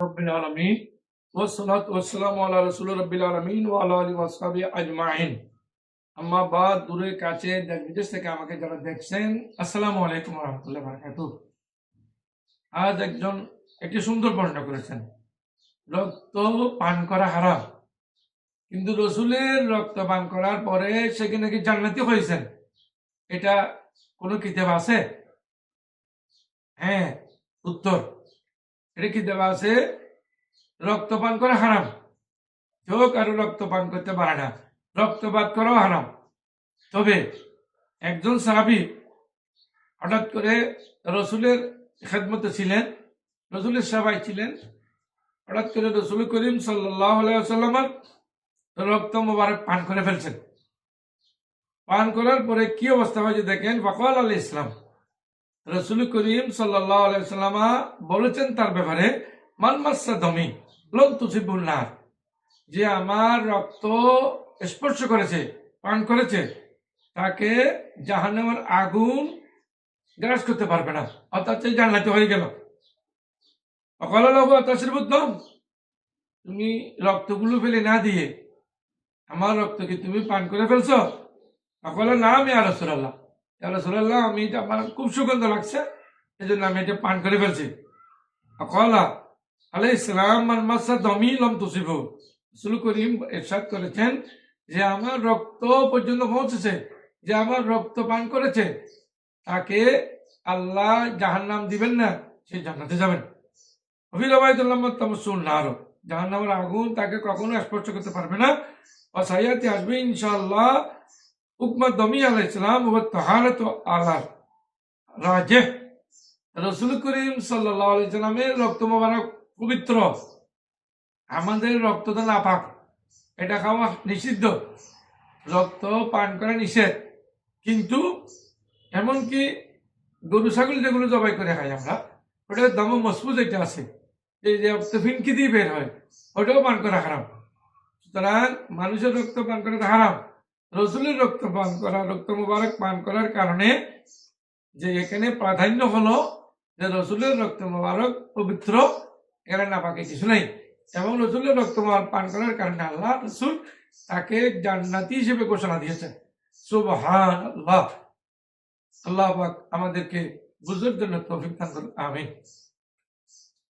রব্বিল আলামিন ওয়াসসালাতু ওয়াসসালামু আলা রাসূলির রাব্বিল আলামিন ওয়া আলা আলিহি ওয়া সাহবিহি আজমাইন। আম্মা বাদ, দূরে কাছে দেশ বিদেশ থেকে আমাকে যারা দেখছেন, আসসালামু আলাইকুম ওয়া রাহমাতুল্লাহি ওয়া বারাকাতুহু। আজ একটি সুন্দর বর্ণনা করেছেন, রক্ত পান করা হারাম, কিন্তু রসুলের রক্ত পান করার পরে সে কি নাকি জান্নাতি হয়েছেন, এটা কোনো কিতাব আছে? হ্যাঁ, উত্তর, এটা কিতাব আছে। রক্তপান করা হারাম, কেউ কারো রক্ত পান করতে পারে না, রক্তপাত করাও হারাম। তবে একজন সাহাবী হঠাৎ করে রসুলের খেদমতে ছিলেন, রসুলের সেবায় ছিলেন, হঠাৎ করে রসুল করিম সাল্লাল্লাহু আলাইহি ওয়াসাল্লামের রক্ত মোবারক পান করে ফেলছেন। পান করার পরে কি অবস্থা হয়েছে দেখেন। ফাকাল আল ইসলাম, রসুল করিম সাল্লাল্লাহু আলাইহি ওয়াসাল্লাম বলেছেন তার ব্যাপারে, মান মাসসা দমি লম তুসিবুন নার, যে আমার রক্ত স্পর্শ করেছে, পান করেছে, তাকে জাহান্নামের আগুন গ্রাস করতে পারবে না, অর্থাৎ জান্নাতি হয়ে গেল। তুমি রক্তগুলো ফেলে না দিয়ে আমার রক্ত কি তুমি পান করে ফেলছো? সকলে না, আমি আর রাসূলুল্লাহ, রাসূলুল্লাহ, আমি এটা আমার খুব সুগন্ধ লাগছে, এই জন্য আমি এটা পান করে ফেলছি। আকলা আলাইহিস সালাম মান মাসা দমি লম তুসিবু, রাসূল করিম ইরশাদ করেছেন যে আমার রক্ত পর্যন্ত পৌঁছেছে, যে আমার রক্ত পান করেছে, তাকে আল্লাহ জাহান্নাম দিবেন না, সে জান্নাতে যাবেন। জাহান্নামের আগুন তাকে কখনো স্পর্শ করতে পারবে না। সাইয়াতে আসবে ইনশাআল্লাহ উকমা দমি আলাইহিস সালাম ওয়া তাহারাতু আলা রাজিহ। রাসূল করিম সাল্লাল্লাহু আলাইহি সাল্লামের রক্ত মোবারক পবিত্র, আমাদের রক্ত তো নাপাক, এটা খাওয়া নিষিদ্ধ, রক্ত পান করা নিষেধ। কিন্তু এমনকি গরু ছাগল যেগুলো জবাই করে খাই আমরা, ওটার দাম মজবুত একটা আছে, এই যে রক্ত ফিনকি দিয়ে বের হয়, ওটাও পান করা হারাম। সুতরাং মানুষের রক্ত পান করা হারাম। রসুলের রক্ত পান করা, রক্ত মুবারক পান করার কারণে যে এখানে প্রাধান্য হলো যে রসুলের রক্ত মুবারক পবিত্র, এখানে না পাকে কিছু নেই। এবং রসুলের রক্ত মুবারক পান করার কারণে আল্লাহ রসুল তাকে জান্নাতি হিসেবে ঘোষণা দিয়েছেন। সুবহানাল্লাহ। আল্লাহ পাক আমাদেরকে বুঝার জন্য তৌফিক দান করুন, আমিন।